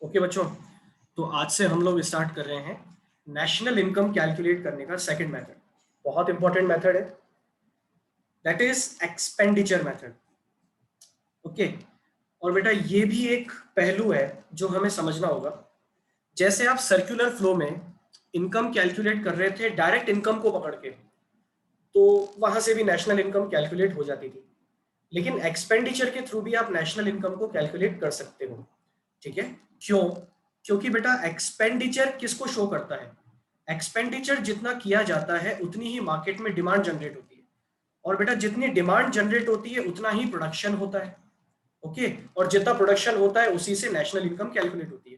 Okay बच्चों, तो आज से हम लोग स्टार्ट कर रहे हैं नेशनल इनकम कैलकुलेट करने का सेकंड मेथड। बहुत इंपॉर्टेंट मेथड है, that is expenditure method. Okay, और बेटा ये भी एक पहलू है जो हमें समझना होगा। जैसे आप सर्कुलर फ्लो में इनकम कैलकुलेट कर रहे थे डायरेक्ट इनकम को पकड़ के, तो वहां से भी नेशनल इनकम कैलकुलेट हो जाती थी, लेकिन एक्सपेंडिचर के थ्रू भी आप नेशनल इनकम को कैलकुलेट कर सकते हो। ठीक है, क्यों? क्योंकि बेटा एक्सपेंडिचर किसको शो करता है? एक्सपेंडिचर जितना किया जाता है उतनी ही मार्केट में डिमांड जनरेट होती है, और बेटा जितनी डिमांड जनरेट होती है उतना ही प्रोडक्शन होता है। ओके, और जितना प्रोडक्शन होता है उसी से नेशनल इनकम कैलकुलेट होती है।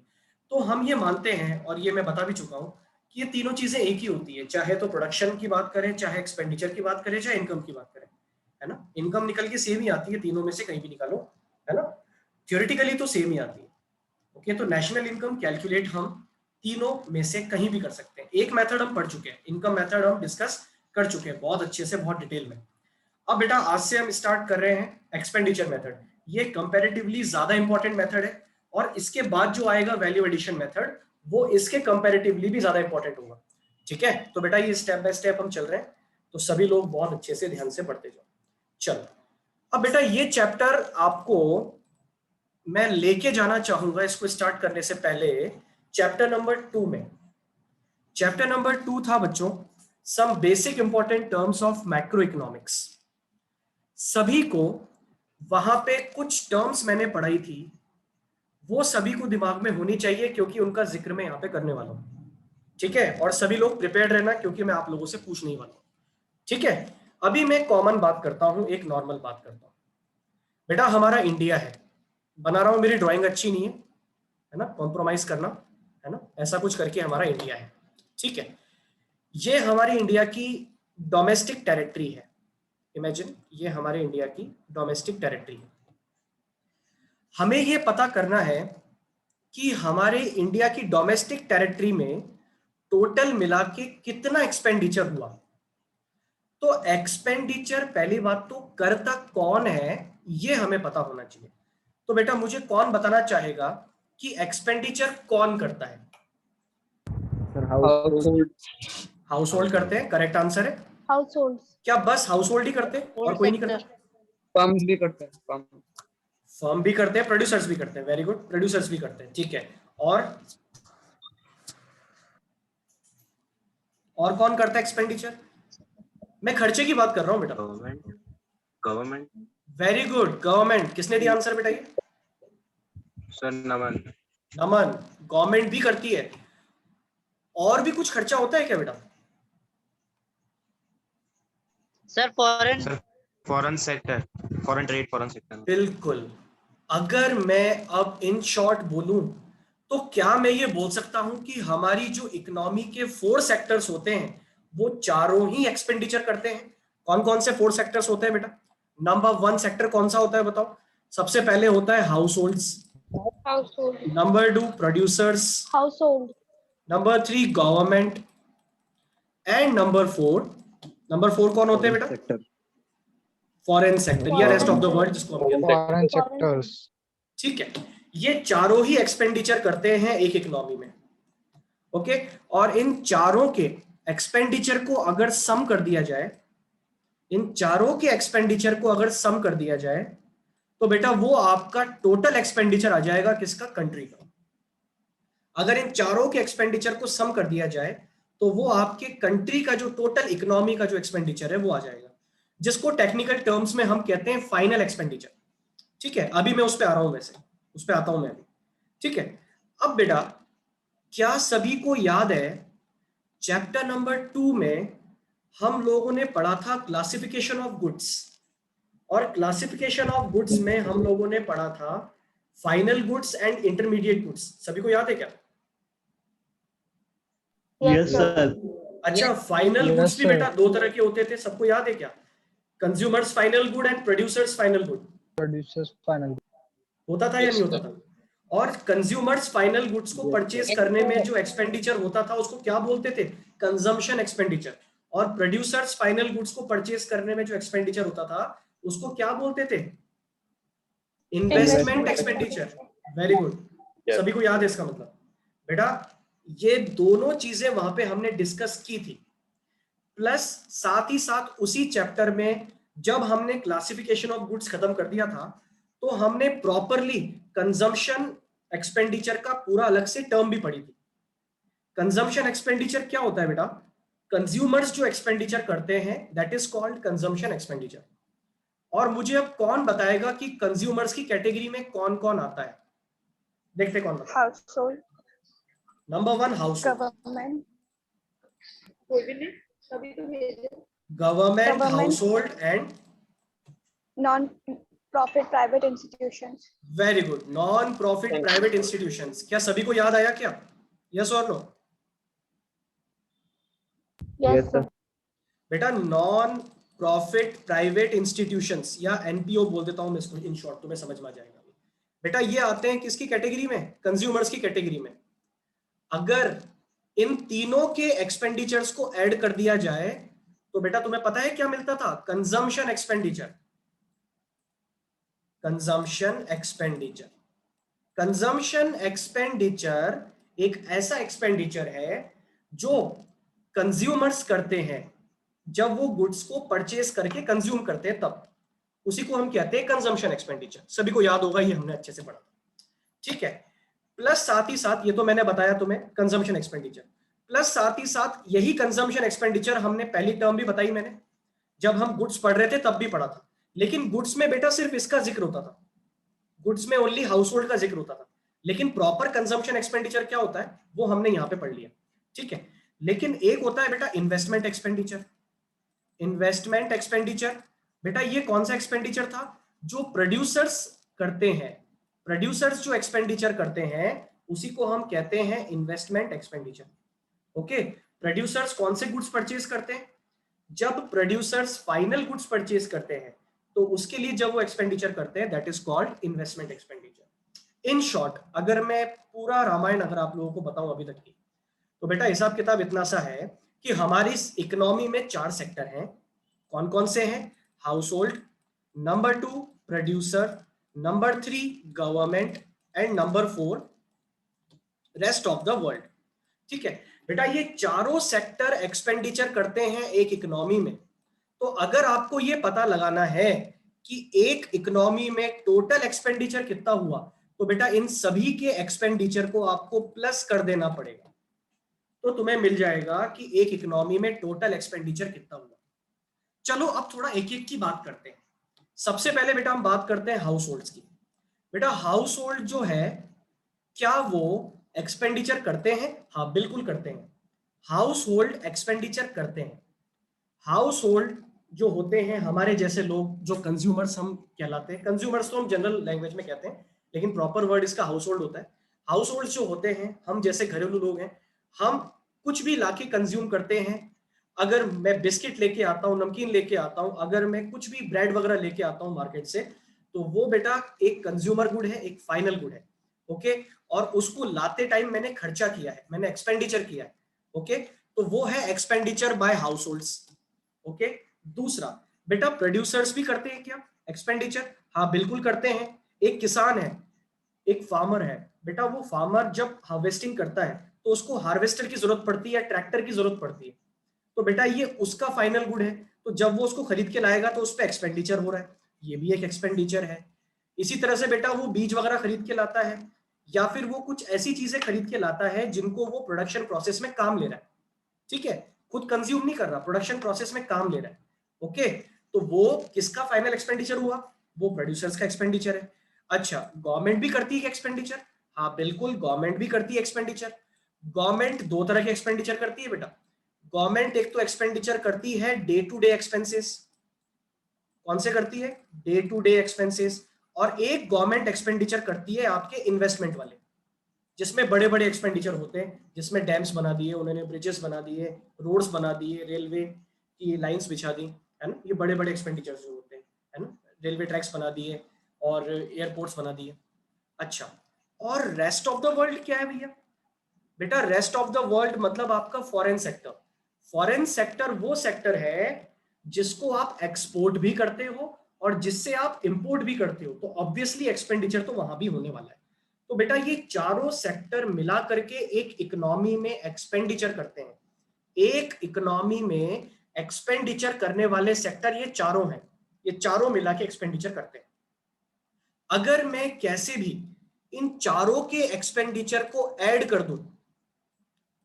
तो हम ये मानते हैं, और ये मैं बता भी चुका हूँ, कि ये तीनों चीजें एक ही होती है, चाहे तो प्रोडक्शन की बात करें, चाहे एक्सपेंडिचर की बात करें, चाहे इनकम की बात करें, है ना। इनकम निकल के सेम ही आती है, तीनों में से कहीं भी निकालो, है ना। थ्योरेटिकली तो सेम ही आती है। ओके, तो नेशनल इनकम कैलकुलेट हम तीनों में से कहीं भी कर सकते हैं। एक मेथड हम पढ़ चुके हैं, इनकम मेथड हम डिस्कस कर चुके हैं बहुत अच्छे से, बहुत डिटेल में। अब बेटा आज से हम स्टार्ट कर रहे हैं एक्सपेंडिचर मेथड। ये कंपैरेटिवली ज्यादा इंपॉर्टेंट मेथड है, और इसके बाद जो आएगा वैल्यू एडिशन मेथड, वो इसके कंपैरेटिवली भी ज्यादा इंपॉर्टेंट होगा। ठीक है, तो बेटा ये स्टेप बाय स्टेप हम चल रहे हैं, तो सभी लोग बहुत अच्छे से ध्यान से पढ़ते जाओ। चलो, अब बेटा ये चैप्टर आपको मैं लेके जाना चाहूंगा, इसको स्टार्ट करने से पहले चैप्टर नंबर 2 में। चैप्टर नंबर 2 था बच्चों some basic important terms of macroeconomics. सभी को वहां पे कुछ टर्म्स मैंने पढ़ाई थी, वो सभी को दिमाग में होनी चाहिए, क्योंकि उनका जिक्र मैं यहाँ पे करने वाला हूँ। ठीक है, और सभी लोग प्रिपेयर्ड रहना, क्योंकि मैं आप लोगों से पूछने ही वाला हूँ। ठीक है, अभी मैं कॉमन बात करता हूँ, एक नॉर्मल बात करता हूँ। बेटा हमारा इंडिया है, बना रहा हूँ, मेरी ड्राइंग अच्छी नहीं है ना, कॉम्प्रोमाइज करना, है ना, ऐसा कुछ करके हमारा इंडिया है। ठीक है, ये हमारी इंडिया की डोमेस्टिक टेरिटरी है। इमेजिन, ये हमारे इंडिया की डोमेस्टिक टेरिटरी है। हमें ये पता करना है कि हमारे इंडिया की डोमेस्टिक टेरिटरी में टोटल मिला के कितना एक्सपेंडिचर हुआ। तो एक्सपेंडिचर, पहली बात तो करता कौन है ये हमें पता होना चाहिए। तो बेटा मुझे कौन बताना चाहेगा कि एक्सपेंडिचर कौन करता है? हाउस होल्ड करते हैं, करेक्ट आंसर है। House hold. क्या बस हाउस होल्ड ही करते हैं और कोई नहीं करता? फर्म्स भी करते हैं, फर्म भी करते हैं, प्रोड्यूसर्स भी करते हैं। वेरी गुड, प्रोड्यूसर्स भी करते हैं। ठीक है, और कौन करता है एक्सपेंडिचर? मैं खर्चे की बात कर रहा हूं बेटा। गवर्नमेंट। Very good, government. किसने दिया आंसर बेटा? ये सर नमन। नमन, गवर्नमेंट भी करती है। और भी कुछ खर्चा होता है क्या बेटा? Sir foreign sector, foreign trade, foreign sector. बिल्कुल। अगर मैं अब इन शॉर्ट बोलूं तो क्या मैं ये बोल सकता हूं कि हमारी जो इकोनॉमी के 4 सेक्टर्स होते हैं वो चारों ही एक्सपेंडिचर करते हैं? कौन कौन से 4 सेक्टर्स होते हैं बेटा? नंबर 1 सेक्टर कौन सा होता है बताओ? सबसे पहले होता है house holds, number 2 producers, house hold, number 3 government, and number 4 कौन होते हैं बेटा? फॉरेन सेक्टर या रेस्ट ऑफ द वर्ल्ड जिसको हम कहते हैं। Foreign sectors. ठीक है, ये चारों ही एक्सपेंडिचर करते हैं एक इकोनॉमी में। ओके, और इन चारों के एक्सपेंडिचर को अगर सम कर दिया जाए, इन चारों के एक्सपेंडिचर को अगर सम कर दिया जाए, तो बेटा वो आपका टोटल एक्सपेंडिचर आ जाएगा किसका? कंट्री का। अगर इन चारों के एक्सपेंडिचर को सम कर दिया जाए तो वो आपके कंट्री का जो टोटल इकोनॉमी का जो एक्सपेंडिचर है वो आ जाएगा, जिसको टेक्निकल टर्म्स में हम कहते हैं फाइनल एक्सपेंडिचर। ठीक है, अभी मैं उस पर आ रहा हूं, वैसे उस पर आता हूं मैं अभी। ठीक है, अब बेटा क्या सभी को याद है चैप्टर नंबर 2 में हम लोगों ने पढ़ा था क्लासिफिकेशन ऑफ गुड्स, और क्लासिफिकेशन ऑफ गुड्स में हम लोगों ने पढ़ा था final goods and intermediate goods. सभी को याद है क्या? Yes sir. अच्छा, फाइनल गुड्स भी बेटा 2 तरह के होते थे, सबको याद है क्या? Consumers final good and producers final good. Producers final होता था या नहीं होता था? और कंज्यूमर्स फाइनल गुड्स को परचेज करने में जो एक्सपेंडिचर होता था उसको क्या बोलते थे? Consumption expenditure. और प्रोड्यूसर्स फाइनल गुड्स को परचेज करने में जो एक्सपेंडिचर होता था उसको क्या बोलते थे? Investment expenditure. Very good. सभी को याद है इसका मतलब? बेटा ये दोनों चीजें वहां पे हमने डिस्कस की थी, प्लस साथ ही साथ उसी चैप्टर में जब हमने क्लासिफिकेशन ऑफ गुड्स खत्म कर दिया था तो हमने प्रॉपरली कंजम्पशन एक्सपेंडिचर का पूरा अलग से टर्म भी पढ़ी थी। कंजम्पशन एक्सपेंडिचर क्या होता है बेटा? कंज्यूमर्स जो एक्सपेंडिचर करते हैं that is called consumption expenditure. और मुझे अब कौन बताएगा कि कंज्यूमर्स की कैटेगरी में कौन कौन आता है? देखते कौन बताएगा। Household, number 1 household, government, government, Government. Household and non-profit private institutions. Very good, non profit private institutions. क्या सभी को याद आया क्या? यस और नो? Yes, sir. बेटा नॉन प्रॉफिट प्राइवेट इंस्टीट्यूशंस या एनपीओ बोल देता हूं मैं इसको इन शॉर्ट, तुम्हें समझ में आ जाएगा। बेटा ये आते हैं किसकी कैटेगरी में? कंज्यूमर्स की कैटेगरी में। अगर इन तीनों के एक्सपेंडिचर्स को ऐड कर दिया जाए तो बेटा तुम्हें पता है क्या मिलता था? Consumption expenditure. Consumption expenditure, consumption expenditure एक ऐसा एक्सपेंडिचर है जो कंज्यूमर्स करते हैं जब वो गुड्स को परचेज करके कंज्यूम करते हैं, तब उसी को हम कहते हैं कंजम्पशन एक्सपेंडिचर। सभी को याद होगा, ये हमने अच्छे से पढ़ा था, ठीक है। प्लस साथ ही साथ ये तो मैंने बताया तुम्हें कंजम्पशन एक्सपेंडिचर, प्लस साथ ही साथ यही कंजम्पशन एक्सपेंडिचर हमने पहली टर्म भी बताई मैंने, जब हम गुड्स पढ़ रहे थे तब भी पढ़ा था। लेकिन गुड्स में बेटा सिर्फ इसका जिक्र होता था, गुड्स में ओनली हाउसहोल्ड का जिक्र होता था। लेकिन प्रॉपर कंजम्पशन एक्सपेंडिचर क्या होता है वो हमने यहां पे पढ़ लिया, ठीक है। लेकिन एक होता है बेटा इन्वेस्टमेंट एक्सपेंडिचर। इन्वेस्टमेंट एक्सपेंडिचर बेटा ये कौन सा एक्सपेंडिचर था? जो प्रोड्यूसर्स करते हैं, प्रोड्यूसर्स जो एक्सपेंडिचर करते हैं उसी को हम कहते हैं इन्वेस्टमेंट एक्सपेंडिचर। ओके, प्रोड्यूसर्स कौन से गुड्स परचेज करते हैं? जब प्रोड्यूसर्स फाइनल गुड्स परचेज करते हैं तो उसके लिए जब वो एक्सपेंडिचर करते हैं that is called investment expenditure. In short अगर मैं पूरा रामायण अगर आप लोगों को बताऊं अभी तक की, तो बेटा हिसाब किताब इतना सा है कि हमारी इकोनॉमी में 4 सेक्टर हैं। कौन कौन से हैं? Household, number 2 producer, number 3 government and number 4 rest of the world, ठीक है। बेटा ये चारों सेक्टर एक्सपेंडिचर करते हैं एक इकोनॉमी में। तो अगर आपको ये पता लगाना है कि एक इकोनॉमी में टोटल एक्सपेंडिचर कितना हुआ, तो बेटा इन सभी के एक्सपेंडिचर को आपको प्लस कर देना पड़ेगा, तो तुम्हें मिल जाएगा कि एक इकोनॉमी में टोटल एक्सपेंडिचर कितना हुआ। चलो अब थोड़ा एक एक की बात करते हैं। सबसे पहले बेटा हम बात करते हैं हाउस की। बेटा हाउस होल्ड जो है क्या वो एक्सपेंडिचर करते हैं? हाँ बिल्कुल करते हैं, हाउस होल्ड एक्सपेंडिचर करते हैं। हाउस होल्ड जो होते हैं हमारे जैसे लोग, जो कंज्यूमर्स हम कहलाते हैं, कंज्यूमर्स तो हम जनरल लैंग्वेज में कहते हैं लेकिन प्रॉपर वर्ड इसका हाउस होल्ड होता है। हाउस होल्ड जो होते हैं हम जैसे घरेलू लोग हैं, हम कुछ भी लाके कंज्यूम करते हैं। अगर मैं बिस्किट लेके आता हूँ, नमकीन लेके आता हूँ, अगर मैं कुछ भी ब्रेड वगैरह लेके आता हूँ मार्केट से, तो वो बेटा एक कंज्यूमर गुड है, एक फाइनल गुड है, ओके। और उसको लाते टाइम मैंने खर्चा किया है, मैंने एक्सपेंडिचर किया है, ओके। तो वो है expenditure bye house holds, okay. दूसरा बेटा प्रोड्यूसर्स भी करते हैं क्या एक्सपेंडिचर? हाँ बिल्कुल करते हैं। एक किसान है, एक फार्मर है, बेटा वो फार्मर जब हार्वेस्टिंग करता है तो उसको हार्वेस्टर की जरूरत पड़ती है, ट्रैक्टर की जरूरत पड़ती है, तो बेटा ये उसका फाइनल गुड है। तो जब वो उसको खरीद के लाएगा तो उस पर एक्सपेंडिचर हो रहा है, ये भी एक एक्सपेंडिचर है। इसी तरह से बेटा वो बीज वगैरह खरीद के लाता है, या फिर वो कुछ ऐसी चीजें खरीद के लाता है जिनको वो प्रोडक्शन प्रोसेस में काम ले रहा है, ठीक है, खुद कंज्यूम नहीं कर रहा, प्रोडक्शन प्रोसेस में काम ले रहा है, ओके। तो वो किसका फाइनल एक्सपेंडिचर हुआ? वो प्रोड्यूसर्स का एक्सपेंडिचर है। अच्छा गवर्नमेंट भी करती है एक्सपेंडिचर? हाँ बिल्कुल गवर्नमेंट भी करती है एक्सपेंडिचर। गवर्नमेंट दो तरह के एक्सपेंडिचर करती है बेटा। गवर्नमेंट एक तो एक्सपेंडिचर करती है डे टू डे एक्सपेंसेस। कौन से करती है? Day to day expenses. और एक गवर्नमेंट एक्सपेंडिचर करती है आपके इन्वेस्टमेंट वाले, जिसमें बड़े बड़े एक्सपेंडिचर होते हैं, जिसमें डैम्स बना दिए उन्होंने, ब्रिजेस बना दिए, रोड्स बना दिए, रेलवे की लाइंस बिछा दी, है ना, ये बड़े बड़े एक्सपेंडिचर जो होते हैं, है ना, रेलवे ट्रैक्स बना दिए और एयरपोर्ट्स बना दिए। अच्छा और रेस्ट ऑफ द वर्ल्ड क्या है भैया? बेटा रेस्ट ऑफ द वर्ल्ड मतलब आपका फॉरेन सेक्टर। फॉरेन सेक्टर वो सेक्टर है जिसको आप एक्सपोर्ट भी करते हो और जिससे आप इंपोर्ट भी करते हो, तो ऑब्वियसली एक्सपेंडिचर तो वहां भी होने वाला है। तो बेटा ये चारों सेक्टर मिला करके एक इकोनॉमी में एक्सपेंडिचर करते हैं। एक इकोनॉमी में एक्सपेंडिचर करने वाले सेक्टर ये चारों हैं, ये चारों मिला के एक्सपेंडिचर करते हैं। अगर मैं कैसे भी इन चारों के एक्सपेंडिचर को ऐड कर दूं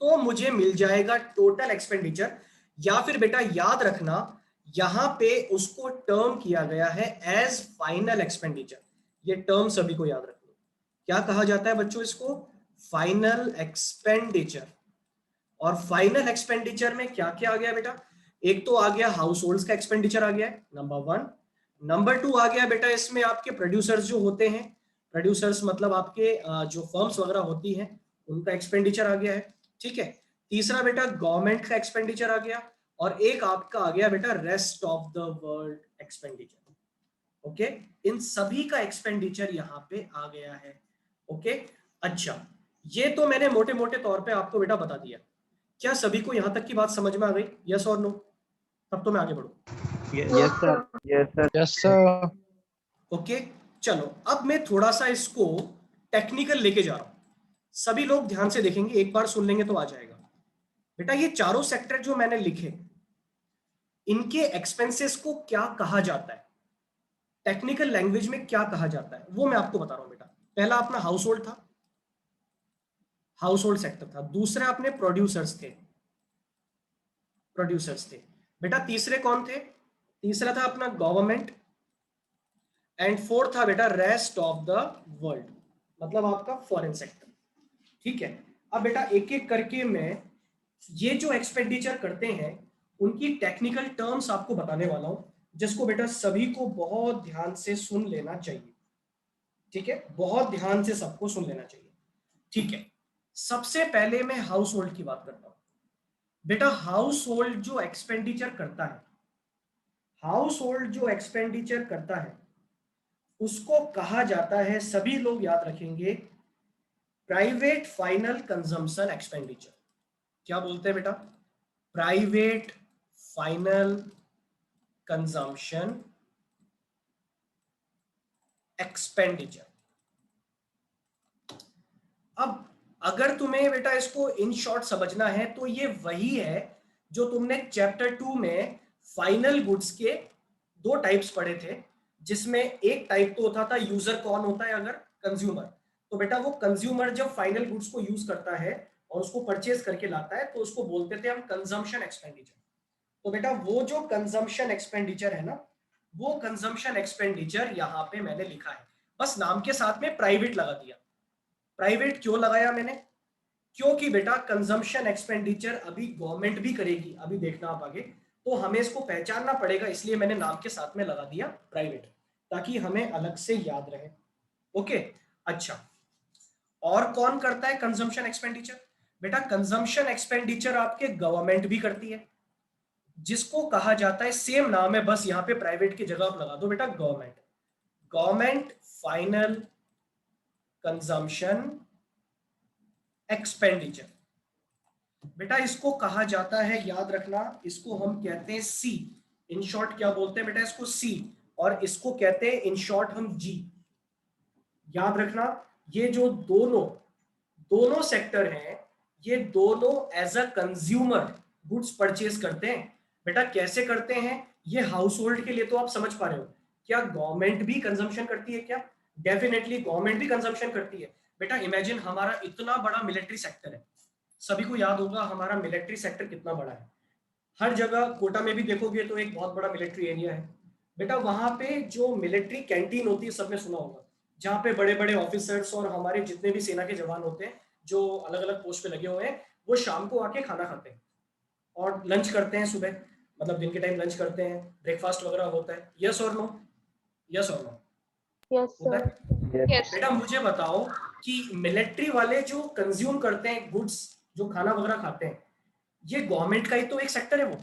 तो मुझे मिल जाएगा टोटल एक्सपेंडिचर, या फिर बेटा याद रखना यहां पे उसको टर्म किया गया है एज फाइनल एक्सपेंडिचर। ये टर्म सभी को याद रखना। क्या कहा जाता है बच्चों इसको? Final expenditure. और फाइनल एक्सपेंडिचर में क्या क्या आ गया बेटा? एक तो आ गया हाउस होल्ड्स का एक्सपेंडिचर आ गया नंबर 1। नंबर 2 आ गया बेटा इसमें आपके प्रोड्यूसर्स जो होते हैं, प्रोड्यूसर्स मतलब आपके जो फर्म्स वगैरह होती हैं उनका एक्सपेंडिचर आ गया है, ठीक है। तीसरा बेटा गवर्नमेंट का एक्सपेंडिचर आ गया, और एक आपका आ गया बेटा rest of the world expenditure. Okay, इन सभी का एक्सपेंडिचर यहाँ पे आ गया है। ओके, अच्छा ये तो मैंने मोटे मोटे तौर पे आपको बेटा बता दिया। क्या सभी को यहाँ तक की बात समझ में आ गई? यस और नो? तब तो मैं आगे बढ़ूं। Yes sir. Yes sir. Yes sir. Okay, चलो अब मैं थोड़ा सा इसको टेक्निकल लेके जा रहा हूं। सभी लोग ध्यान से देखेंगे, एक बार सुन लेंगे तो आ जाएगा। बेटा ये चारों सेक्टर जो मैंने लिखे, इनके एक्सपेंसेस को क्या कहा जाता है, टेक्निकल लैंग्वेज में क्या कहा जाता है, वो मैं आपको बता रहा हूं बेटा। पहला अपना हाउस होल्ड था, हाउस होल्ड सेक्टर था। दूसरा अपने प्रोड्यूसर्स थे, प्रोड्यूसर्स थे बेटा। तीसरे कौन थे? तीसरा था अपना गवर्नमेंट, एंड फोर्थ था बेटा रेस्ट ऑफ द वर्ल्ड, मतलब आपका फॉरेन सेक्टर, ठीक है। अब बेटा एक एक करके मैं ये जो एक्सपेंडिचर करते हैं उनकी टेक्निकल टर्म्स आपको बताने वाला हूं, जिसको बेटा सभी को बहुत ध्यान से सुन लेना चाहिए, ठीक है। बहुत ध्यान से सबको सुन लेना चाहिए, ठीक है। सबसे पहले मैं हाउस होल्ड की बात करता हूं बेटा। हाउस होल्ड जो एक्सपेंडिचर करता है, हाउस होल्ड जो एक्सपेंडिचर करता है उसको कहा जाता है, सभी लोग याद रखेंगे, प्राइवेट फाइनल कंजम्पशन एक्सपेंडिचर। क्या बोलते हैं बेटा? Private final consumption expenditure. अब अगर तुम्हें बेटा इसको इन शॉर्ट समझना है तो ये वही है जो तुमने चैप्टर 2 में फाइनल गुड्स के 2 टाइप्स पढ़े थे, जिसमें एक टाइप तो होता था यूजर, कौन होता है अगर? कंज्यूमर। तो बेटा वो कंज्यूमर जब फाइनल गुड्स को यूज करता है और उसको परचेज करके लाता है तो उसको बोलते थे हम कंजम्पशन एक्सपेंडिचर। तो बेटा वो जो कंजम्पशन एक्सपेंडिचर है ना, वो कंजम्पशन एक्सपेंडिचर यहाँ पे मैंने लिखा है, बस नाम के साथ में प्राइवेट लगा दिया। प्राइवेट क्यों लगाया मैंने? क्योंकि बेटा कंजम्पशन एक्सपेंडिचर अभी गवर्नमेंट भी करेगी, अभी देखना आप आगे, तो हमें इसको पहचानना पड़ेगा, इसलिए मैंने नाम के साथ में लगा दिया प्राइवेट, ताकि हमें अलग से याद रहे। ओके, अच्छा और कौन करता है कंजम्पशन एक्सपेंडिचर? बेटा कंजम्पशन एक्सपेंडिचर आपके गवर्नमेंट भी करती है, जिसको कहा जाता है, सेम नाम है, बस यहाँ पे प्राइवेट की जगह आप लगा दो बेटा government. Government final consumption expenditure. बेटा इसको कहा जाता है, याद रखना, इसको हम कहते हैं सी। इन शॉर्ट क्या बोलते हैं बेटा इसको? सी। और इसको कहते हैं इन शॉर्ट हम जी। याद रखना, ये जो दोनों सेक्टर हैं, ये दोनों as a consumer goods purchase करते हैं। बेटा कैसे करते हैं? ये हाउस होल्ड के लिए तो आप समझ पा रहे हो। क्या गवर्नमेंट भी कंजम्पशन करती है क्या? डेफिनेटली गवर्नमेंट भी कंजम्पशन करती है। बेटा इमेजिन हमारा इतना बड़ा मिलिट्री सेक्टर है, सभी को याद होगा हमारा मिलिट्री सेक्टर कितना बड़ा है। हर जगह कोटा में भी देखोगे तो एक बहुत बड़ा मिलिट्री एरिया है। बेटा वहां पे जो मिलिट्री कैंटीन होती है, सबने सुना होगा, जहाँ पे बड़े बड़े ऑफिसर्स और हमारे जितने भी सेना के जवान होते हैं जो अलग अलग पोस्ट पे लगे हुए हैं, वो शाम को आके खाना खाते हैं और लंच करते हैं सुबह, मतलब दिन के टाइम लंच करते हैं, ब्रेकफास्ट वगैरह होता है। यस और नो? यस और नो? Yes, होता sir. है? Yes. बेटा मुझे बताओ कि मिलिट्री वाले जो कंज्यूम करते हैं गुड्स, जो खाना वगैरह खाते हैं, ये गवर्नमेंट का ही तो एक सेक्टर है वो,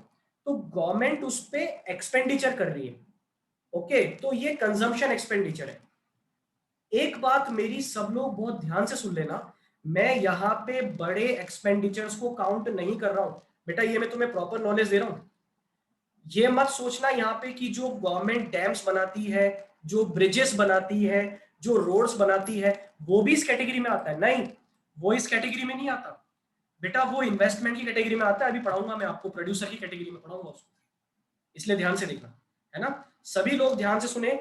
तो गवर्नमेंट उस पे एक्सपेंडिचर कर रही है। ओके, तो ये कंजम्पशन एक्सपेंडिचर है। एक बात मेरी सब लोग बहुत ध्यान से सुन लेना, मैं यहाँ पे बड़े एक्सपेंडिचर्स को काउंट नहीं कर रहा हूं बेटा, ये मैं तुम्हें प्रॉपर नॉलेज दे रहा हूं। ये मत सोचना यहाँ पे कि जो गवर्नमेंट डैम्स बनाती है, जो ब्रिजेस बनाती है, जो रोड्स बनाती है वो भी इस कैटेगरी में आता है? नहीं, वो इस कैटेगरी में नहीं आता बेटा, वो इन्वेस्टमेंट की कैटेगरी में आता है। अभी पढ़ाऊंगा मैं आपको, प्रोड्यूसर की कैटेगरी में पढ़ाऊंगा उसको, इसलिए ध्यान से देखना, है ना। सभी लोग ध्यान से सुने।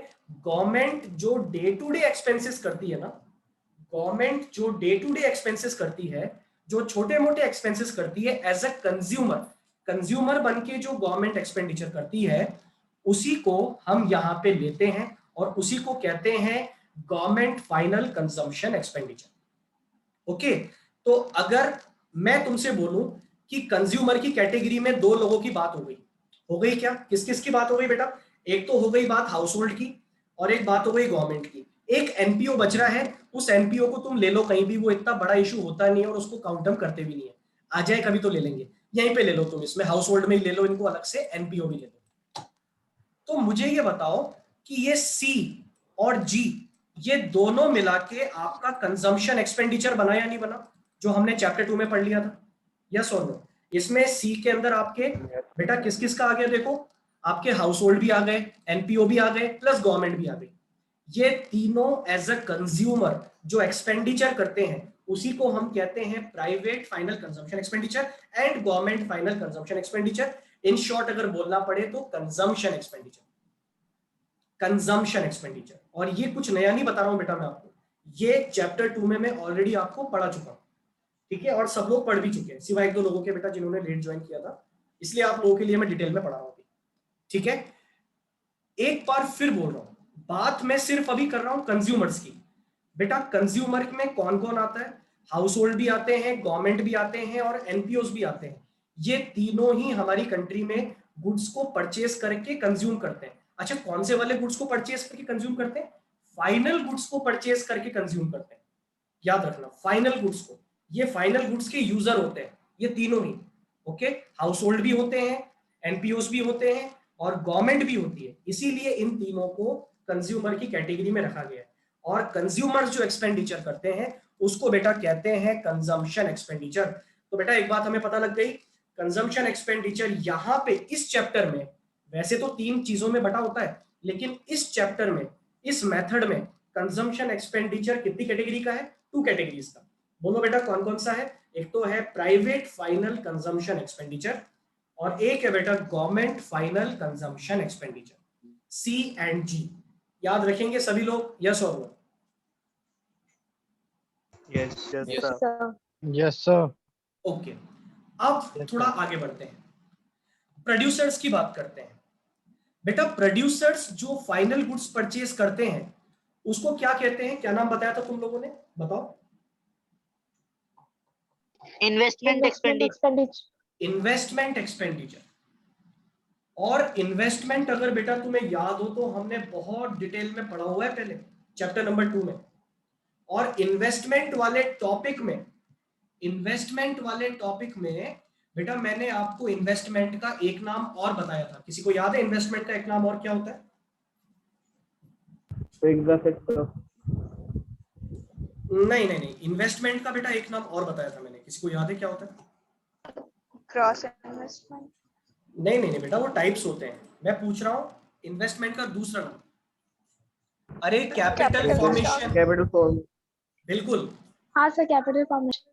गवर्नमेंट जो डे टू डे एक्सपेंसेस करती है ना, गवर्नमेंट जो डे टू डे एक्सपेंसेस करती है, जो छोटे मोटे एक्सपेंसेस करती है एज अ कंज्यूमर बन के जो गवर्नमेंट एक्सपेंडिचर करती है, उसी को हम यहां पे लेते हैं और उसी को कहते हैं government final consumption expenditure. Okay, तो अगर मैं तुमसे बोलूं कि कंज्यूमर की कैटेगरी में दो लोगों की बात हो गई क्या? किस किस की बात हो गई बेटा? एक तो हो गई बात हाउस होल्ड की और एक बात हो गई गवर्नमेंट की। एक एनपीओ बच रहा है, उस एनपीओ को तुम ले लो कहीं भी, वो इतना बड़ा इशू होता नहीं है और उसको काउंट हम करते भी नहीं है। आ जाए कभी तो ले लेंगे, यहीं पे ले लो तुम, इसमें हाउस होल्ड में ही ले लो इनको अलग से, एनपीओ भी ले लो। तो मुझे ये बताओ कि ये सी और जी, ये दोनों मिला के आपका कंजम्पशन एक्सपेंडिचर बना या नहीं बना, जो हमने चैप्टर 2 में पढ़ लिया था? यस और नो? इसमें सी के अंदर आपके बेटा किस किस का आ गया? देखो, आपके हाउस होल्ड भी आ गए, एनपीओ भी आ गए, प्लस गवर्नमेंट भी आ गई। ये तीनों एज अ कंज्यूमर जो एक्सपेंडिचर करते हैं, उसी को हम कहते हैं private final consumption expenditure and government final consumption expenditure. In short अगर बोलना पड़े तो कंजम्पशन एक्सपेंडिचर, कंजम्पशन एक्सपेंडिचर। और ये कुछ नया नहीं बता रहा हूं बेटा मैं आपको, ये चैप्टर 2 में मैं ऑलरेडी आपको पढ़ा चुका हूं, ठीक है, और सब लोग पढ़ भी चुके हैं सिवाय एक दो लोगों के बेटा जिन्होंने लेट ज्वाइन किया था, इसलिए आप लोगों के लिए मैं डिटेल में पढ़ा रहा हूं, ठीक है। एक बार फिर बोल रहा हूं, बात मैं सिर्फ अभी कर रहा हूं कंज्यूमर्स की। बेटा कंज्यूमर में कौन कौन आता है? हाउस होल्ड भी आते हैं, गवर्नमेंट भी आते हैं और एनपीओस भी आते हैं। ये तीनों ही हमारी कंट्री में गुड्स को परचेज करके कंज्यूम करते हैं। अच्छा, कौन से वाले गुड्स को परचेज करके कंज्यूम करते हैं? फाइनल गुड्स को परचेज करके कंज्यूम करते हैं। याद रखना, फाइनल गुड्स को, ये फाइनल गुड्स के यूजर होते हैं ये तीनों ही। ओके, हाउस होल्ड भी होते हैं, एनपीओस भी होते हैं और गवर्नमेंट भी होती है, इसीलिए इन तीनों को कंज्यूमर की कैटेगरी में रखा गया है। और कंज्यूमर्स जो एक्सपेंडिचर करते हैं उसको बेटा कहते हैं कंजम्पशन एक्सपेंडिचर। तो बेटा एक बात हमें पता लग गई, कंजम्पशन एक्सपेंडिचर यहां पे इस चैप्टर में वैसे तो 3 चीजों में बटा होता है, लेकिन इस चैप्टर में, इस मेथड में कंजम्पशन एक्सपेंडिचर कितनी कैटेगरी का है? 2 कैटेगरीज का। बोलो बेटा कौन कौन सा है? एक तो है प्राइवेट फाइनल कंजम्पशन एक्सपेंडिचर और एक है बेटा government final consumption expenditure, C and G. याद रखेंगे सभी लोग? यस और no? Yes. Yes, sir. Yes, sir. Okay, अब थोड़ा आगे बढ़ते हैं, प्रोड्यूसर्स की बात करते हैं। बेटा प्रोड्यूसर्स जो फाइनल गुड्स परचेज करते हैं उसको क्या कहते हैं? क्या नाम बताया था तुम लोगों ने, बताओ? Investment expenditure. Investment expenditure. और इन्वेस्टमेंट अगर बेटा तुम्हें याद हो तो हमने बहुत डिटेल में पढ़ा हुआ है पहले चैप्टर नंबर 2 में। और इन्वेस्टमेंट वाले टॉपिक में बेटा मैंने आपको इन्वेस्टमेंट का एक नाम और बताया था। किसी को याद है इन्वेस्टमेंट का एक नाम और क्या होता है? नहीं, इन्वेस्टमेंट का बेटा एक नाम और बताया था मैंने, किसी को याद है क्या होता है? Cross investment. नहीं बेटा, वो टाइप्स होते हैं। मैं पूछ रहा हूँ इन्वेस्टमेंट का दूसरा नाम। अरे कैपिटल फॉर्मेशन। बिल्कुल, हाँ sir, capital formation.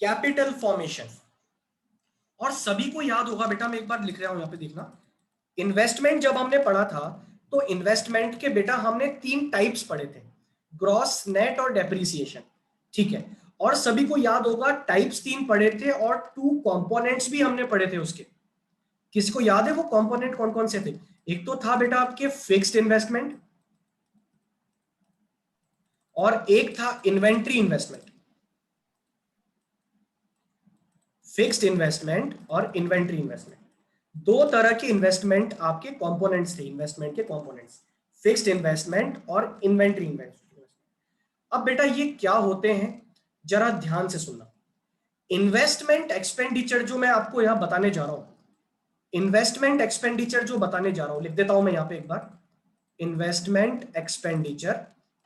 Capital formation. और सभी को याद होगा बेटा, मैं एक बार लिख रहा हूं यहाँ पे, देखना। इन्वेस्टमेंट जब हमने पढ़ा था तो इन्वेस्टमेंट के बेटा हमने 3 टाइप्स पढ़े थे, ग्रॉस, नेट और डेप्रिसिएशन, ठीक है। और सभी को याद होगा टाइप्स 3 पढ़े थे और 2 कंपोनेंट्स भी हमने पढ़े थे उसके। किसी को याद है वो कंपोनेंट कौन कौन से थे? एक तो था बेटा आपके फिक्स्ड इन्वेस्टमेंट और एक था इन्वेंट्री इन्वेस्टमेंट। फिक्स्ड इन्वेस्टमेंट और इन्वेंट्री इन्वेस्टमेंट, 2 तरह के इन्वेस्टमेंट आपके कंपोनेंट्स थे, इन्वेस्टमेंट के कंपोनेंट्स, फिक्स्ड इन्वेस्टमेंट और इन्वेंट्री इन्वेस्टमेंट। अब बेटा ये क्या होते हैं जरा ध्यान से सुनना। इन्वेस्टमेंट एक्सपेंडिचर जो मैं आपको यहां बताने जा रहा हूं, इन्वेस्टमेंट एक्सपेंडिचर जो बताने जा रहा हूं, लिख देता हूं मैं यहां पे एक बार, इन्वेस्टमेंट एक्सपेंडिचर,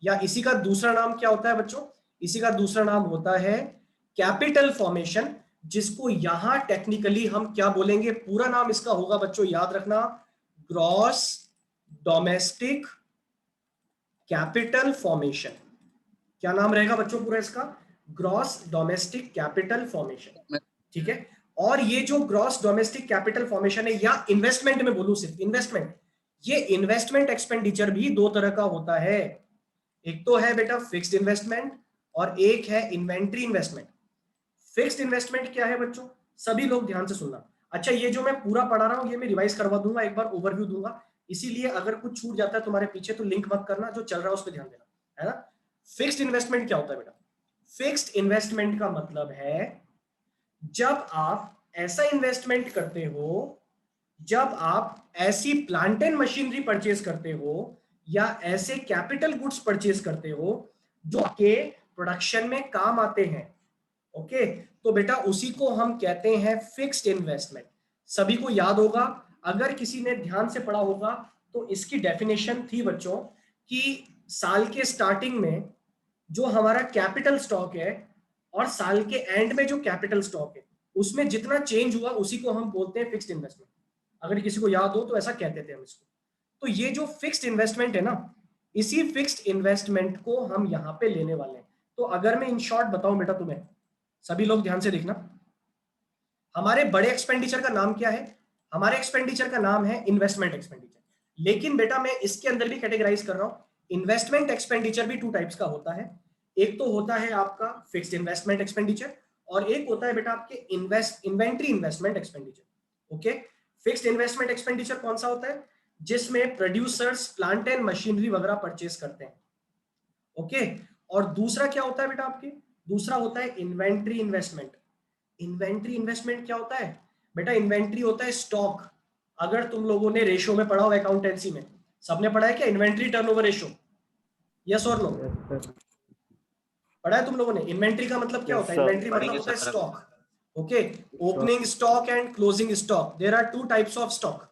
या इसी का दूसरा नाम क्या होता है बच्चों? इसी का दूसरा नाम होता है कैपिटल फॉर्मेशन, जिसको यहां टेक्निकली हम क्या बोलेंगे? पूरा नाम इसका होगा बच्चों, याद रखना, ग्रॉस डोमेस्टिक कैपिटल फॉर्मेशन। क्या नाम रहेगा बच्चों पूरा इसका? ग्रॉस डोमेस्टिक कैपिटल फॉर्मेशन, ठीक है। और ये जो ग्रॉस डोमेस्टिक कैपिटल फॉर्मेशन है, या इन्वेस्टमेंट में बोलूं सिर्फ इन्वेस्टमेंट, ये इन्वेस्टमेंट एक्सपेंडिचर भी दो तरह का होता है। एक तो है बेटा फिक्स्ड इन्वेस्टमेंट और एक है इन्वेंट्री इन्वेस्टमेंट। फिक्स्ड इन्वेस्टमेंट क्या है बच्चों, सभी लोग ध्यान से सुनना। अच्छा, ये जो मैं पूरा पढ़ा रहा हूं ये मैं रिवाइज करवा दूंगा, एक बार ओवरव्यू दूंगा, इसीलिए अगर कुछ छूट जाता है तुम्हारे पीछे तो लिंक मत करना, जो चल रहा है उस पर ध्यान देना, है ना। फिक्स्ड इन्वेस्टमेंट क्या होता है बेटा? फिक्स्ड इन्वेस्टमेंट का मतलब है जब आप ऐसा इन्वेस्टमेंट करते हो, जब आप ऐसी प्लांट एंड मशीनरी परचेज करते हो या ऐसे कैपिटल गुड्स परचेज करते हो जो के प्रोडक्शन में काम आते हैं। ओके, तो बेटा उसी को हम कहते हैं फिक्स्ड इन्वेस्टमेंट। सभी को याद होगा, अगर किसी ने ध्यान से पढ़ा होगा तो इसकी डेफिनेशन थी बच्चों कि साल के स्टार्टिंग में जो हमारा कैपिटल स्टॉक है और साल के एंड में जो कैपिटल स्टॉक है उसमें जितना चेंज हुआ उसी को हम बोलते हैं फिक्स्ड इन्वेस्टमेंट। अगर किसी को याद हो तो ऐसा कहते थे हम इसको। तो ये जो फिक्स्ड इन्वेस्टमेंट है ना, इसी फिक्स्ड इन्वेस्टमेंट को हम यहाँ पे लेने वाले हैं। तो अगर मैं इन शॉर्ट बताऊं बेटा तुम्हें, सभी लोग ध्यान से देखना, हमारे बड़े एक्सपेंडिचर का नाम क्या है? हमारे एक्सपेंडिचर का नाम है इन्वेस्टमेंट एक्सपेंडिचर। लेकिन बेटा मैं इसके अंदर भी कैटेगराइज कर रहा हूं, इन्वेस्टमेंट एक्सपेंडिचर भी टू टाइप्स का होता है। एक तो होता है आपका फिक्स्ड इन्वेस्टमेंट एक्सपेंडिचर और एक होता है बेटा आपके inventory investment expenditure. Okay, fixed investment expenditure कौन सा होता है? जिसमें प्रोड्यूसर्स प्लांट एंड मशीनरी वगैरह परचेज करते हैं। ओके, और दूसरा क्या होता है बेटा आपके? दूसरा होता है इन्वेंट्री इन्वेस्टमेंट। इन्वेंट्री इन्वेस्टमेंट क्या होता है बेटा? इन्वेंट्री होता है स्टॉक। अगर तुम लोगों ने रेशो में पढ़ा हो अकाउंटेंसी में, सबने पढ़ा है क्या इन्वेंट्री टर्नओवर रेशो? यस और नो? पढ़ा है तुम लोगों ने? इन्वेंट्री का मतलब क्या होता है? इन्वेंट्री मतलब होता है stock. Okay, opening stock and closing stock, there are two types of stock.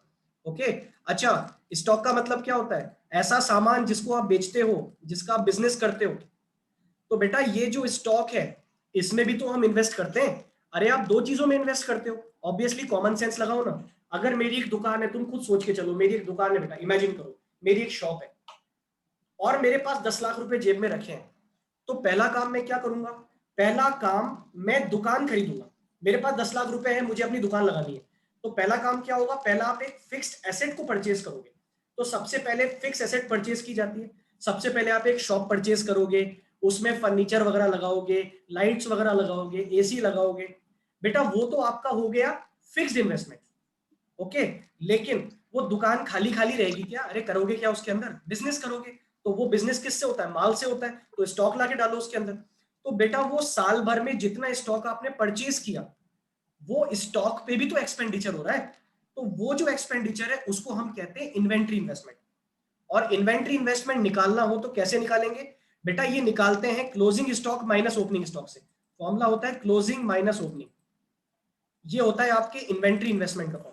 Okay, अच्छा, स्टॉक का मतलब क्या होता है? ऐसा सामान जिसको आप बेचते हो, जिसका आप बिजनेस करते हो। तो बेटा ये जो स्टॉक है इसमें भी तो हम इन्वेस्ट करते हैं। अरे आप दो चीजों में इन्वेस्ट करते हो, ऑब्वियसली कॉमन सेंस लगाओ ना। अगर मेरी एक दुकान है, तुम खुद सोच के चलो, मेरी एक दुकान है बेटा, इमेजिन करो मेरी एक शॉप है और मेरे पास 10 लाख रुपए जेब में रखे हैं। तो पहला काम मैं क्या करूंगा? पहला काम मैं दुकान खरीदूंगा। मेरे पास 10 लाख रुपए है, मुझे अपनी दुकान लगानी है। तो पहला काम क्या होगा? पहला आप एक फिक्स्ड एसेट को परचेज करोगे। तो सबसे पहले फिक्स एसेट परचेज की जाती है। सबसे पहले आप एक शॉप परचेज करोगे, उसमें फर्नीचर वगैरह लगाओगे, लाइट्स वगैरह लगाओगे, एसी लगाओगे। बेटा वो तो आपका हो गया फिक्स्ड इन्वेस्टमेंट। ओके, लेकिन वो दुकान खाली खाली रहेगी क्या? अरे करोगे क्या उसके अंदर? बिजनेस करोगे। तो वो बिजनेस किससे होता है? माल से होता है। तो स्टॉक लाके डालो उसके अंदर। तो बेटा वो साल भर में जितना स्टॉक आपने परचेज किया, वो स्टॉक पे भी तो एक्सपेंडिचर हो रहा है। तो वो जो एक्सपेंडिचर है उसको हम कहते हैं इन्वेंट्री इन्वेस्टमेंट। और इन्वेंट्री इन्वेस्टमेंट निकालना हो तो कैसे निकालेंगे बेटा? ये निकालते हैं closing stock minus opening stock से। फॉर्मूला होता है क्लोजिंग माइनस ओपनिंग। ये होता है आपके इन्वेंट्री इन्वेस्टमेंट का फॉर्मूला।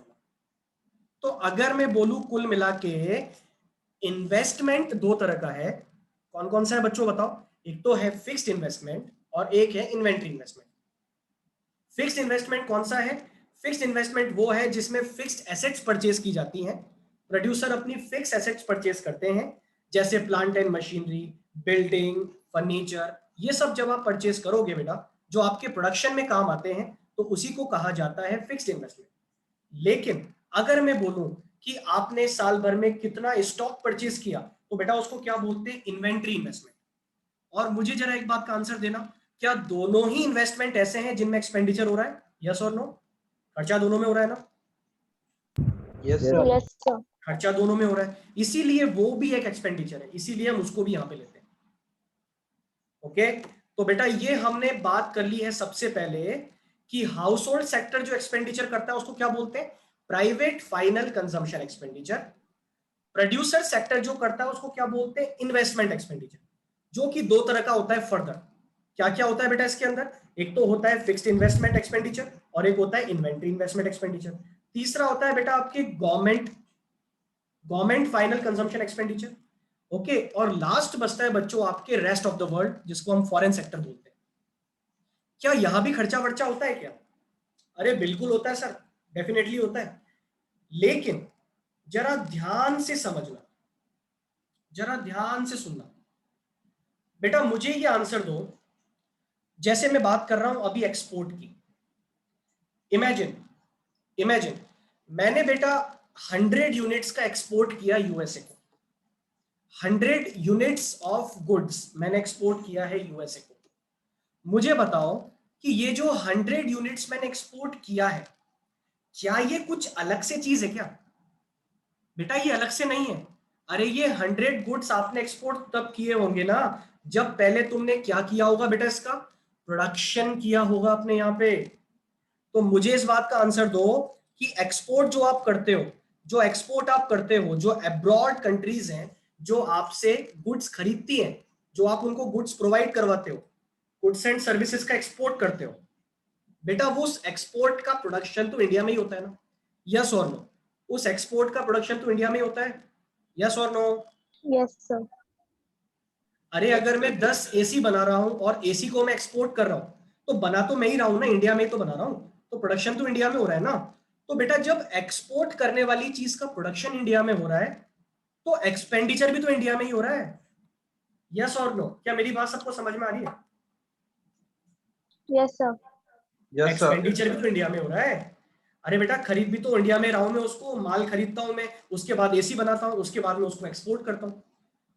तो अगर मैं बोलूं कुल मिला के इन्वेस्टमेंट दो तरह का है। कौन कौन सा है बच्चों बताओ? एक तो है फिक्स्ड इन्वेस्टमेंट और एक है इन्वेंट्री इन्वेस्टमेंट। फिक्स्ड इन्वेस्टमेंट कौन सा है? फिक्स्ड इन्वेस्टमेंट वो है जिसमें फिक्स्ड एसेट्स परचेज की जाती हैं। प्रोड्यूसर अपनी फिक्स एसेट्स परचेज करते हैं, जैसे plant and machinery, building, furniture. ये सब जब आप परचेज करोगे बेटा, जो आपके प्रोडक्शन में काम आते हैं, तो उसी को कहा जाता है फिक्स्ड इन्वेस्टमेंट। लेकिन अगर मैं बोलूं कि आपने साल भर में कितना स्टॉक परचेज किया, तो बेटा उसको क्या बोलते हैं? Inventory investment. और मुझे जरा एक बात का आंसर देना, क्या दोनों ही इन्वेस्टमेंट ऐसे हैं जिनमें एक्सपेंडिचर हो रहा है? यस और नो? खर्चा दोनों में हो रहा है ना? Yes, sir. Yes, sir. खर्चा दोनों में हो रहा है, इसीलिए वो भी एक एक्सपेंडिचर है, इसीलिए हम उसको भी यहां पे लेते हैं। ओके, तो बेटा ये हमने बात कर ली है सबसे पहले कि हाउस होल्ड सेक्टर जो एक्सपेंडिचर करता है उसको क्या बोलते हैं? Private final consumption expenditure. Producer sector जो करता है उसको क्या बोलते हैं? इन्वेस्टमेंट एक्सपेंडिचर, जो कि दो तरह का होता है फर्दर। क्या क्या होता है बेटा इसके अंदर? एक तो होता है फिक्स्ड इन्वेस्टमेंट एक्सपेंडिचर और एक होता है इन्वेंट्री इन्वेस्टमेंट एक्सपेंडिचर। तीसरा होता है बेटा आपके government final consumption expenditure. Okay, और लास्ट बचता है बच्चों आपके रेस्ट ऑफ द वर्ल्ड, जिसको हम फॉरेन सेक्टर बोलते हैं। क्या यहां भी खर्चा वर्चा होता है क्या? अरे बिल्कुल होता है सर, डेफिनेटली होता है। लेकिन जरा ध्यान से समझना, जरा ध्यान से सुनना। बेटा मुझे ये आंसर दो, जैसे मैं बात कर रहा हूं अभी एक्सपोर्ट की। इमेजिन मैंने बेटा 100 यूनिट्स का एक्सपोर्ट किया यूएसए को, 100 यूनिट्स ऑफ गुड्स मैंने एक्सपोर्ट किया है यूएसए को। मुझे बताओ कि ये जो 100 यूनिट्स मैंने एक्सपोर्ट किया है, क्या ये कुछ अलग से चीज है क्या? बेटा ये अलग से नहीं है। अरे ये 100 गुड्स आपने एक्सपोर्ट तब किए होंगे ना जब पहले तुमने क्या किया होगा बेटा, इसका प्रोडक्शन किया होगा अपने यहाँ पे। तो मुझे इस बात का आंसर दो कि एक्सपोर्ट जो आप करते हो, जो एक्सपोर्ट आप करते हो, जो अब्रॉड कंट्रीज हैं जो आपसे गुड्स खरीदती हैं, जो आप उनको गुड्स प्रोवाइड करवाते हो, गुड्स एंड सर्विसेज का एक्सपोर्ट करते हो, बेटा वो उस एक्सपोर्ट का प्रोडक्शन तो इंडिया में ही होता है ना? यस और नो? उस एक्सपोर्ट का प्रोडक्शन तो इंडिया में ही होता है, यस और नो? Yes, sir. अरे अगर मैं 10 एसी बना रहा हूं और एसी को मैं एक्सपोर्ट कर रहा हूं, तो बना तो मैं ही रहा हूं ना, इंडिया में ही तो बना रहा हूं, तो प्रोडक्शन तो इंडिया में हो रहा है ना। तो बेटा जब एक्सपोर्ट करने वाली चीज का प्रोडक्शन इंडिया में हो रहा है, तो एक्सपेंडिचर भी तो इंडिया में ही हो रहा है, यस और नो? क्या मेरी बात सबको समझ में आ रही है? Yes, sir. Yes, sir. Expenditure भी तो इंडिया में हो रहा है। अरे बेटा खरीद भी तो इंडिया में रहा हूं मैं, उसको माल खरीदता हूं मैं, उसके बाद एसी बनाता हूं, उसके बाद में उसको एक्सपोर्ट करता हूं।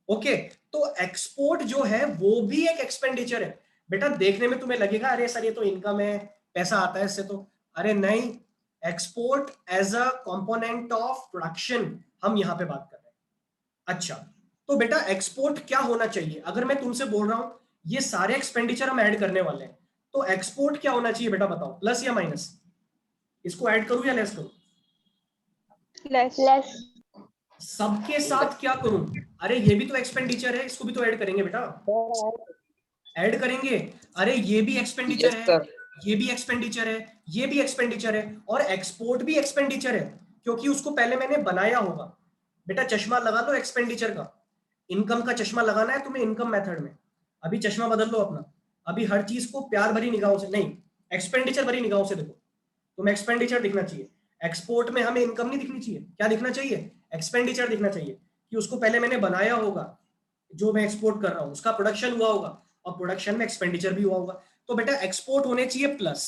ओके, तो एक्सपोर्ट जो है वो भी एक एक्सपेंडिचर है। बेटा देखने में तुम्हें लगेगा अरे सर ये तो इनकम है, पैसा आता है इससे, तो अरे नहीं, export as a component of production हम यहां पे बात कर रहे हैं। अच्छा, तो बेटा एक्सपोर्ट क्या होना चाहिए? अगर मैं तुमसे बोल रहा हूं ये सारे एक्सपेंडिचर हम ऐड करने वाले हैं, तो एक्सपोर्ट क्या होना चाहिए बेटा बताओ, प्लस या माइनस? इसको ऐड करूं या लेस करूं? Less. सबके साथ क्या करूं? अरे ये भी तो एक्सपेंडिचर है, इसको भी तो ऐड करेंगे बेटा, ऐड करेंगे। अरे ये भी एक्सपेंडिचर Yes, है, sir. ये भी एक्सपेंडिचर है, ये भी एक्सपेंडिचर है, और एक्सपोर्ट भी एक्सपेंडिचर है क्योंकि उसको पहले मैंने बनाया होगा। बेटा चश्मा लगा लो एक्सपेंडिचर का, इनकम का चश्मा लगाना है तुम्हें इनकम मेथड में, अभी चश्मा बदल लो अपना, अभी हर चीज को प्यार भरी निगाहों से नहीं, एक्सपेंडिचर भरी निगाहों से देखो। तुम्हें एक्सपेंडिचर दिखना चाहिए, एक्सपोर्ट में हमें इनकम नहीं दिखनी चाहिए, क्या दिखना चाहिए? एक्सपेंडिचर दिखना चाहिए, कि उसको पहले मैंने बनाया होगा, जो मैं एक्सपोर्ट कर रहा हूं उसका प्रोडक्शन हुआ होगा, और प्रोडक्शन में एक्सपेंडिचर भी हुआ होगा, तो बेटा एक्सपोर्ट होने चाहिए प्लस।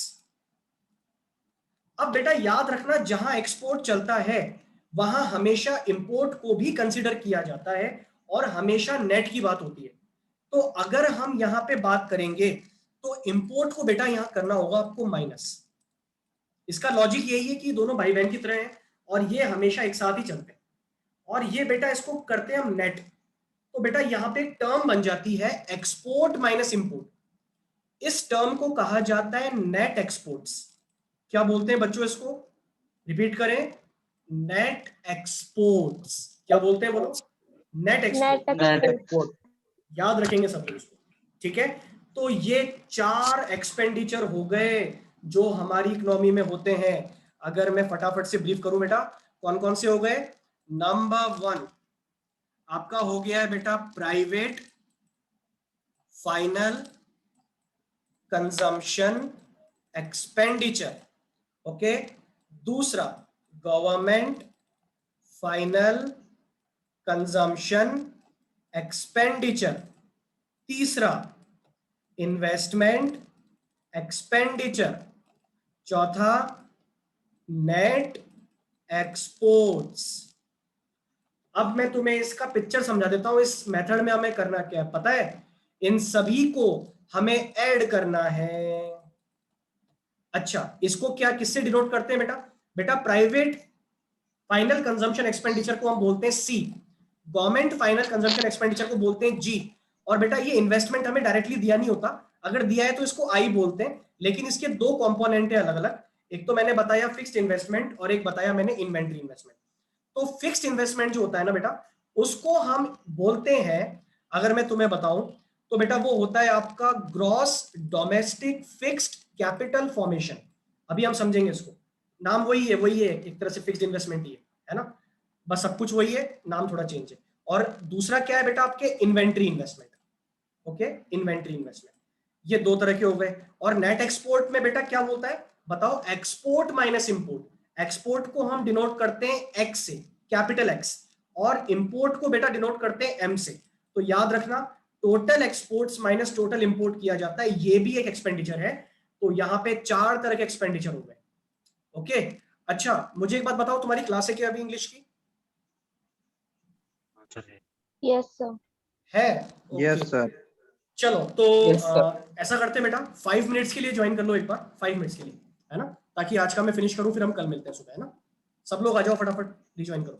अब बेटा याद रखना जहां एक्सपोर्ट चलता है वहां हमेशा इंपोर्ट को भी कंसीडर किया जाता है, और हमेशा नेट की बात होती है। तो अगर हम यहां पे बात करेंगे तो इंपोर्ट को बेटा यहां करना होगा आपको माइनस। इसका लॉजिक यही है कि दोनों भाई बहन की तरह हैं और ये हमेशा एक साथ ही चलते हैं, और ये बेटा इसको करते हैं हम नेट। तो बेटा यहां पे टर्म बन जाती है एक्सपोर्ट माइनस इंपोर्ट। इस टर्म को कहा जाता है नेट एक्सपोर्ट्स। क्या बोलते हैं बच्चों इसको? रिपीट करें, नेट एक्सपोर्ट्स। क्या बोलते हैं बोलो? Net export. Net Net export. याद रखेंगे सब लोग इसको, ठीक है? तो ये 4 एक्सपेंडिचर हो गए जो हमारी इकोनॉमी में होते हैं। अगर मैं फटाफट से ब्रीफ करूं बेटा, कौन कौन से हो गए? नंबर 1 आपका हो गया है बेटा private final consumption expenditure, okay. दूसरा गवर्नमेंट फाइनल कंजम्पशन एक्सपेंडिचर। तीसरा इन्वेस्टमेंट एक्सपेंडिचर। चौथा नेट एक्सपोर्ट्स। अब मैं तुम्हें इसका पिक्चर समझा देता हूं, इस मेथड में हमें करना क्या है पता है? इन सभी को हमें ऐड करना है। अच्छा, इसको क्या किससे डिनोट करते हैं बेटा? बेटा प्राइवेट फाइनल कंजम्पशन एक्सपेंडिचर को हम बोलते हैं सी, गवर्नमेंट फाइनल कंजम्पशन एक्सपेंडिचर को बोलते हैं जी, और बेटा ये इन्वेस्टमेंट हमें डायरेक्टली दिया नहीं होता, अगर दिया है तो इसको आई बोलते हैं, लेकिन इसके 2 कंपोनेंट है अलग अलग। एक तो मैंने बताया फिक्स्ड इन्वेस्टमेंट और एक बताया मैंने इन्वेंट्री इन्वेस्टमेंट। तो फिक्स्ड इन्वेस्टमेंट जो होता है ना बेटा, उसको हम बोलते हैं, अगर मैं तुम्हें बताऊं तो बेटा वो होता है आपका gross domestic fixed capital formation. अभी हम समझेंगे इसको, नाम वही है एक तरह से फिक्स्ड इन्वेस्टमेंट ही है ना, बस सब कुछ वही है, नाम थोड़ा चेंज है। और दूसरा क्या है बेटा आपके inventory investment, okay, inventory investment. ये 2 तरह के हो गए। और नेट एक्सपोर्ट में बेटा क्या बोलता है बताओ? Export minus import. एक्सपोर्ट को हम डिनोट करते हैं एक्स से, कैपिटल एक्स, और इंपोर्ट को बेटा डिनोट करते हैं एम से। तो याद रखना total exports minus total import किया जाता है, ये भी एक एक्सपेंडिचर है। तो यहाँ पे 4 तरह के एक्सपेंडिचर हो गए। ओके, अच्छा मुझे एक बात बताओ, तुम्हारी क्लास है क्या अभी इंग्लिश की? Yes, sir. है? Yes, Okay. sir. चलो तो Yes, sir. ऐसा करते हैं बेटा, 5 मिनट्स के लिए ज्वाइन कर लो एक बार, 5 मिनट्स के लिए, है ना, ताकि आज का मैं फिनिश करूं, फिर हम कल मिलते हैं सुबह, है ना। सब लोग आ जाओ फटाफट, रिज्वाइन करो।